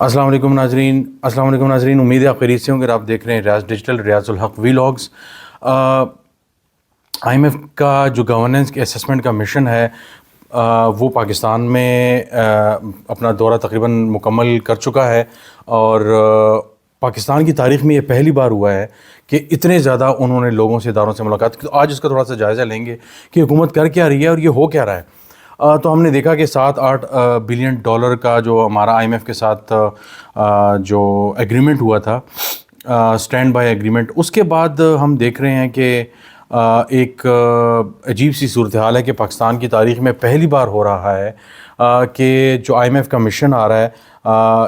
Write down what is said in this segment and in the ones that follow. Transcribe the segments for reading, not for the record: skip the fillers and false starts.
السلام علیکم ناظرین، امید ہے آپ خیریت سے ہوں گے۔ آپ دیکھ رہے ہیں ریاض digital, Riyadh ul Haq vlogs. I am F کا جو گورننس کے اسسمنٹ کا مشن ہے وہ پاکستان میں اپنا دورہ تقریباً مکمل کر چکا ہے، اور پاکستان کی تاریخ میں یہ پہلی بار ہوا ہے کہ اتنے زیادہ انہوں نے لوگوں سے، اداروں سے ملاقات کی۔ تو آج اس کا تھوڑا سا جائزہ لیں گے کہ حکومت کر کیا رہی ہے اور یہ ہو کیا رہا ہے۔ تو ہم نے دیکھا کہ $7-8 بلین کا جو ہمارا آئی ایم ایف کے ساتھ جو ایگریمنٹ ہوا تھا، اسٹینڈ بائی ایگریمنٹ، اس کے بعد ہم دیکھ رہے ہیں کہ ایک عجیب سی صورتحال ہے کہ پاکستان کی تاریخ میں پہلی بار ہو رہا ہے کہ جو آئی ایم ایف کا مشن آ رہا ہے،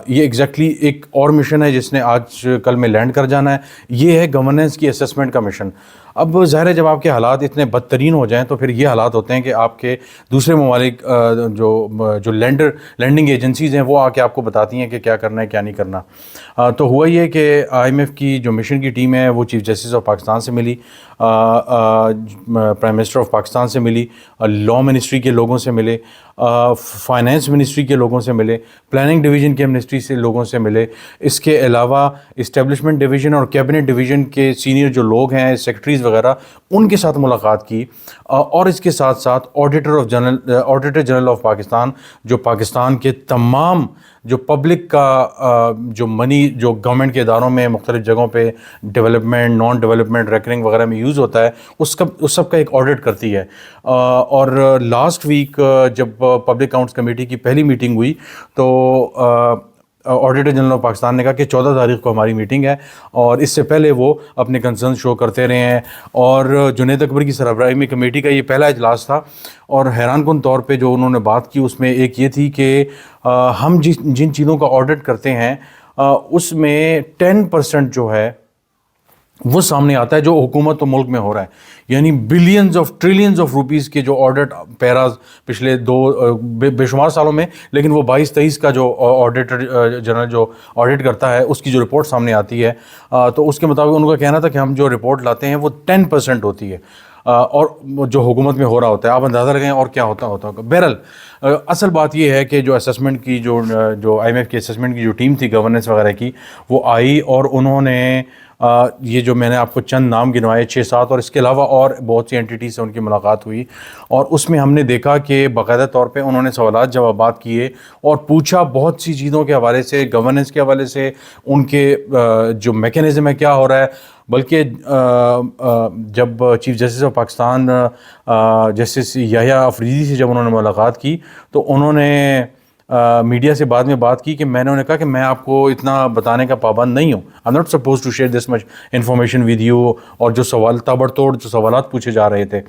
یہ ایگزیکٹلی ایک اور مشن ہے جس نے آج کل میں لینڈ کر جانا ہے۔ یہ ہے گورننس کی اسسمنٹ کا مشن۔ اب ظاہر ہے جب آپ کے حالات اتنے بدترین ہو جائیں تو پھر یہ حالات ہوتے ہیں کہ آپ کے دوسرے ممالک جو لینڈنگ ایجنسیز ہیں وہ آ کے آپ کو بتاتی ہیں کہ کیا کرنا ہے کیا نہیں کرنا۔ تو ہوا یہ کہ آئی ایم ایف کی جو مشن کی ٹیم ہے وہ چیف جسٹس آف پاکستان سے ملی، پرائم منسٹر آف پاکستان سے ملی، لاء منسٹری کے لوگوں سے ملے، فائنینس منسٹری کے لوگوں سے ملے، پلاننگ ڈویژن کے منسٹری سے لوگوں سے ملے۔ اس کے علاوہ اسٹیبلشمنٹ ڈویژن اور کیبنٹ ڈویژن کے سینئر جو لوگ ہیں، سیکرٹریز وغیرہ، ان کے ساتھ ملاقات کی، اور اس کے ساتھ ساتھ آڈیٹر جنرل آف پاکستان، جو پاکستان کے تمام جو پبلک کا جو منی جو گورنمنٹ کے اداروں میں مختلف جگہوں پہ ڈیولپمنٹ، نان ڈیولپمنٹ، ریکرنگ وغیرہ میں یوز ہوتا ہے، اس سب کا ایک آڈٹ کرتی ہے۔ اور لاسٹ ویک جب پبلک اکاؤنٹس کمیٹی کی پہلی میٹنگ ہوئی تو آڈیٹر جنرل آف پاکستان نے کہا کہ 14 تاریخ کو ہماری میٹنگ ہے، اور اس سے پہلے وہ اپنے کنسرن شو کرتے رہے ہیں۔ اور جنید اکبر کی سربراہی میں کمیٹی کا یہ پہلا اجلاس تھا، اور حیران کن طور پہ جو انہوں نے بات کی اس میں ایک یہ تھی کہ ہم جن چیزوں کا آڈٹ کرتے ہیں اس میں 10% جو ہے وہ سامنے آتا ہے جو حکومت و ملک میں ہو رہا ہے، یعنی ٹریلینز آف روپیز کے جو آڈٹ پیراز پچھلے بے شمار سالوں میں، لیکن وہ 22-23 کا جو آڈیٹر جنرل جو آڈٹ کرتا ہے اس کی جو رپورٹ سامنے آتی ہے، تو اس کے مطابق ان کا کہنا تھا کہ ہم جو رپورٹ لاتے ہیں وہ 10% ہوتی ہے، اور جو حکومت میں ہو رہا ہوتا ہے آپ اندازہ لگائیں اور کیا ہوتا ہوگا۔ بہرحال اصل بات یہ ہے کہ جو اسسمنٹ کی جو آئی ایم ایف کی اسسمنٹ کی جو ٹیم تھی گورننس وغیرہ کی، وہ آئی اور انہوں نے یہ جو میں نے آپ کو چند نام گنوائے 6-7، اور اس کے علاوہ اور بہت سی اینٹیٹیز سے ان کی ملاقات ہوئی، اور اس میں ہم نے دیکھا کہ باقاعدہ طور پہ انہوں نے سوالات جوابات کیے اور پوچھا بہت سی چیزوں کے حوالے سے، گورننس کے حوالے سے، ان کے جو میکینزم ہے کیا ہو رہا ہے۔ بلکہ جب chief justice of Pakistan justice Yahya Afridi سے جب انہوں نے ملاقات کی تو انہوں نے میڈیا سے بعد میں بات کی کہ میں نے انہیں کہا کہ میں آپ کو اتنا بتانے کا پابند نہیں ہوں، I am not suppose to share this much information with you, اور جو تابڑ توڑ جو سوالات پوچھے جا رہے تھے،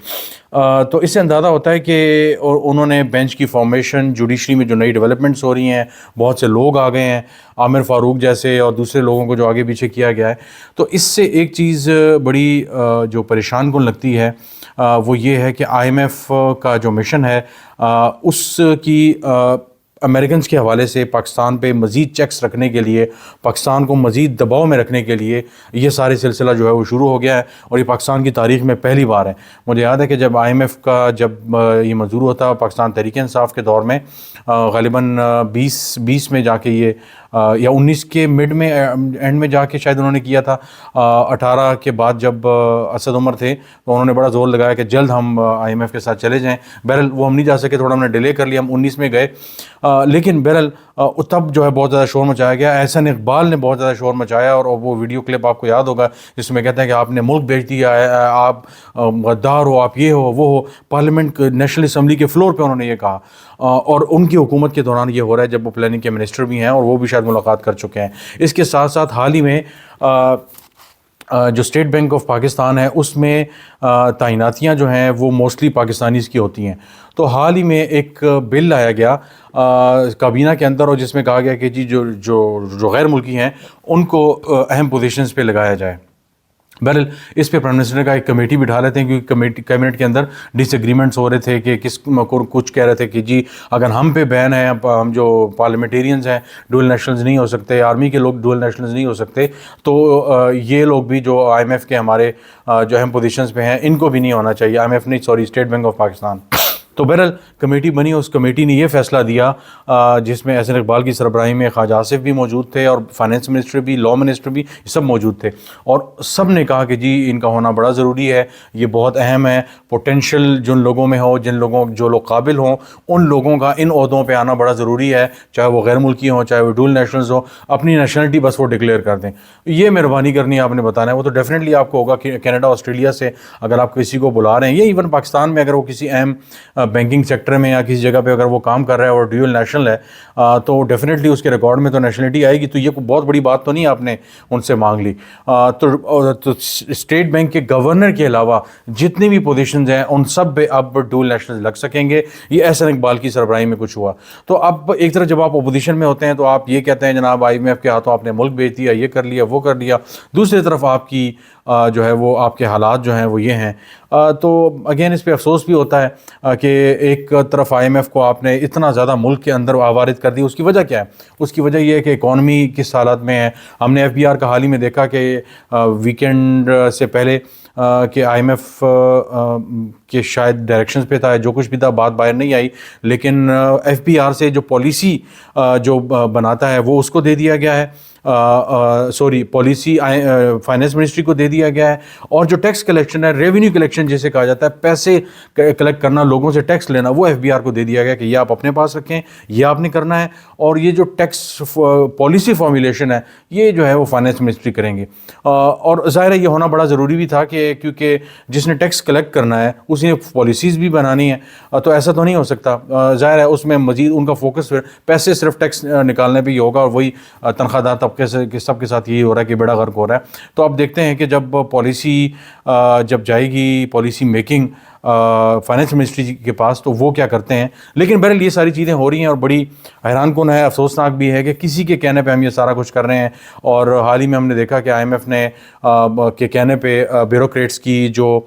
تو اس سے اندازہ ہوتا ہے کہ انہوں نے بینچ کی فارمیشن، جوڈیشری میں جو نئی ڈیولپمنٹس ہو رہی ہیں، بہت سے لوگ آ گئے ہیں، عامر فاروق جیسے اور دوسرے لوگوں کو جو آگے پیچھے کیا گیا ہے۔ تو اس سے ایک چیز بڑی جو پریشان کن لگتی ہے وہ یہ ہے کہ آئی ایم ایف کا جو مشن ہے اس کی امریکنز کے حوالے سے پاکستان پہ مزید چیکس رکھنے کے لیے، پاکستان کو مزید دباؤ میں رکھنے کے لیے یہ سارے سلسلہ جو ہے وہ شروع ہو گیا ہے، اور یہ پاکستان کی تاریخ میں پہلی بار ہے۔ مجھے یاد ہے کہ جب آئی ایم ایف کا جب یہ منظور ہوا تھا پاکستان تحریک انصاف کے دور میں، غالباً 20 میں جا کے یہ یا 19 کے اینڈ میں جا کے شاید انہوں نے کیا تھا، 18 کے بعد جب اسد عمر تھے تو انہوں نے بڑا زور لگایا کہ جلد ہم آئی ایم ایف کے ساتھ چلے جائیں۔ بہرحال وہ ہم نہیں جا سکے، تھوڑا ہم نے ڈیلے کر لیا، ہم 19 میں گئے، لیکن بہرحال تب جو ہے بہت زیادہ شور مچایا گیا۔ احسن اقبال نے بہت زیادہ شور مچایا، اور وہ ویڈیو کلپ آپ کو یاد ہوگا جس میں کہتے ہیں کہ آپ نے ملک بیچ دیا ہے، آپ غدار ہو، آپ یہ ہو وہ ہو، پارلیمنٹ نیشنل اسمبلی کے فلور پہ انہوں نے یہ کہا، اور ان کی حکومت کے دوران یہ ہو رہا ہے جب وہ پلاننگ کے منسٹر بھی ہیں اور وہ بھی شاید ملاقات کر چکے ہیں۔ اس کے ساتھ ساتھ حال ہی میں جو اسٹیٹ بینک آف پاکستان ہے اس میں تعیناتیاں جو ہیں وہ موسٹلی پاکستانیز کی ہوتی ہیں۔ تو حال ہی میں ایک بل لایا گیا کابینہ کے اندر، اور جس میں کہا گیا کہ جی جو غیر ملکی ہیں ان کو اہم پوزیشنز پہ لگایا جائے۔ بہرحال اس پہ پرائم منسٹر کا ایک کمیٹی بٹھا لیتے ہیں، کیونکہ کیبنٹ کے اندر ڈس ایگریمنٹس ہو رہے تھے کہ کچھ کہہ رہے تھے کہ جی اگر ہم پہ بین ہے، ہم جو پارلیمنٹیرینز ہیں ڈوئل نیشنلز نہیں ہو سکتے، آرمی کے لوگ ڈوئل نیشنلز نہیں ہو سکتے، تو یہ لوگ بھی جو آئی ایم ایف کے ہمارے جو اہم پوزیشنز پہ ہیں ان کو بھی نہیں ہونا چاہیے، آئی ایم ایف نہیں، sorry, state bank of Pakistan. تو بہرحال کمیٹی بنی، اس کمیٹی نے یہ فیصلہ دیا جس میں احسن اقبال کی سربراہی میں خواجہ آصف بھی موجود تھے اور فائنینس منسٹر بھی، لا منسٹر بھی، سب موجود تھے، اور سب نے کہا کہ جی ان کا ہونا بڑا ضروری ہے، یہ بہت اہم ہے، پوٹینشیل جن لوگوں میں ہو، جو لوگ قابل ہوں، ان لوگوں کا ان عہدوں پہ آنا بڑا ضروری ہے، چاہے وہ غیر ملکی ہوں، چاہے وہ ڈول نیشنلز ہوں، اپنی نیشنلٹی بس وہ ڈکلیئر کر دیں۔ یہ مہربانی کرنی ہے آپ نے بتانا ہے، وہ تو ڈیفینیٹلی آپ کو ہوگا کہ کینیڈا آسٹریلیا سے اگر آپ کسی کو بلا رہے ہیں، یا ایون پاکستان میں اگر وہ کسی اہم بینکنگ سیکٹر میں یا کسی جگہ پہ اگر وہ کام کر رہا ہے اور ڈیول نیشنل ہے، تو ڈیفینیٹلی اس کے ریکارڈ میں تو نیشنلٹی آئے گی، تو یہ کوئی بہت بڑی بات تو نہیں آپ نے ان سے مانگ لی۔ تو اسٹیٹ بینک کے گورنر کے علاوہ جتنی بھی پوزیشنز ہیں ان سب پہ اب ڈول نیشنل لگ سکیں گے۔ یہ احسن اقبال کی سربراہی میں کچھ ہوا۔ تو اب ایک طرف جب آپ اپوزیشن میں ہوتے ہیں تو آپ یہ کہتے ہیں جناب IMF کے ہاتھوں آپ نے ملک بیچ دیا، یہ کر لیا، وہ کر لیا، دوسری طرف آپ کی جو ہے وہ آپ کے حالات جو ہیں وہ یہ ہیں۔ تو اگین اس پہ افسوس بھی ہوتا ہے کہ ایک طرف IMF کو آپ نے اتنا زیادہ ملک کے اندر وارد کر دی۔ اس کی وجہ کیا ہے؟ اس کی وجہ یہ ہے کہ اکانومی کس حالت میں ہے۔ ہم نے FBR کا حال ہی میں دیکھا کہ ویکینڈ سے پہلے کہ IMF کے شاید ڈائریکشنز پہ تھا، جو کچھ بھی تھا بات باہر نہیں آئی، لیکن FBR سے جو پالیسی جو بناتا ہے وہ اس کو دے دیا گیا ہے، پالیسی فائنینس منسٹری کو دے دیا گیا ہے، اور جو ٹیکس کلیکشن ہے، ریونیو کلیکشن جسے کہا جاتا ہے، پیسے کلیکٹ کرنا، لوگوں سے ٹیکس لینا، وہ FBR کو دے دیا گیا کہ یہ آپ اپنے پاس رکھیں، یہ آپ نے کرنا ہے، اور یہ جو ٹیکس پالیسی فارمولیشن ہے یہ جو ہے وہ فائنینس منسٹری کریں گے۔ اور ظاہر ہے یہ ہونا بڑا ضروری بھی تھا کہ کیونکہ جس نے ٹیکس کلیکٹ کرنا ہے اس نے پالیسیز بھی بنانی ہے، تو ایسا تو نہیں ہو سکتا، ظاہر ہے اس میں مزید ان کا فوکس پیسے صرف ٹیکس نکالنے پہ ہی ہوگا، اور وہی تنخواہ دار طبقے سے سب کے ساتھ یہی ہو رہا ہے کہ بیڑا غرق ہو رہا ہے۔ تو اب دیکھتے ہیں کہ جب پالیسی جب جائے گی، پالیسی میکنگ فائنینس منسٹری کے پاس، تو وہ کیا کرتے ہیں۔ لیکن بہرحال یہ ساری چیزیں ہو رہی ہیں اور بڑی حیران کن ہے، افسوسناک بھی ہے کہ کسی کے کہنے پہ ہم یہ سارا کچھ کر رہے ہیں۔ اور حال ہی میں ہم نے دیکھا کہ IMF نے کے کہنے پہ بیوروکریٹس کی جو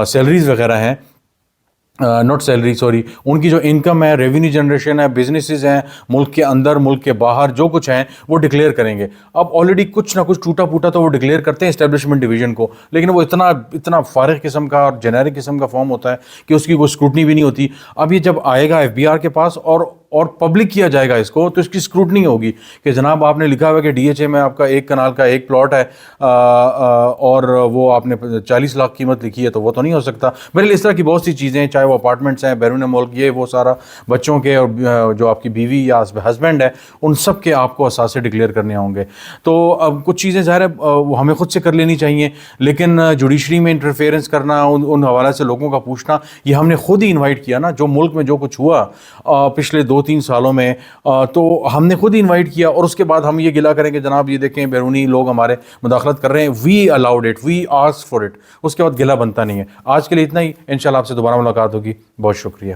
سیلریز وغیرہ ہیں، ناٹ سیلری سوری، ان کی جو انکم ہے، ریونیو جنریشن ہے، بزنسز ہیں ملک کے اندر، ملک کے باہر، جو کچھ ہیں وہ ڈکلیئر کریں گے۔ اب آلریڈی کچھ نہ کچھ ٹوٹا پھوٹا تو وہ ڈکلیئر کرتے ہیں اسٹیبلشمنٹ ڈویژن کو، لیکن وہ اتنا فارغ قسم کا اور جنیرک قسم کا فارم ہوتا ہے کہ اس کی کوئی اسکروٹنی بھی نہیں ہوتی۔ اب یہ جب آئے گا FBR کے پاس اور پبلک کیا جائے گا اس کو، تو اس کی اسکروٹنی ہوگی کہ جناب آپ نے لکھا ہوا کہ DHA میں آپ کا 1 کنال کا 1 پلاٹ ہے اور وہ آپ نے 40 لاکھ قیمت لکھی ہے، تو وہ تو نہیں ہو سکتا۔ بہرحال اس طرح کی بہت سی چیزیں، چاہے وہ اپارٹمنٹس ہیں بیرون ملک، یہ وہ سارا بچوں کے اور جو آپ کی بیوی یا ہسبینڈ ہے ان سب کے آپ کو اثاثے ڈکلیئر کرنے ہوں گے۔ تو اب کچھ چیزیں ظاہر ہے وہ ہمیں خود سے کر لینی چاہیے، لیکن جوڈیشری میں انٹرفیئرنس کرنا، ان حوالے سے لوگوں کا پوچھنا، یہ ہم نے خود ہی انوائٹ کیا نا۔ جو ملک میں جو کچھ ہوا پچھلے 2-3 سالوں میں، تو ہم نے خود ہی انوائٹ کیا، اور اس کے بعد ہم یہ گلا کریں کہ جناب یہ دیکھیں بیرونی لوگ ہمارے مداخلت کر رہے ہیں، we allowed it, we ask for it, اس کے بعد گلا بنتا نہیں ہے۔ آج کے لیے اتنا ہی، انشاءاللہ آپ سے دوبارہ ملاقات ہوگی۔ بہت شکریہ۔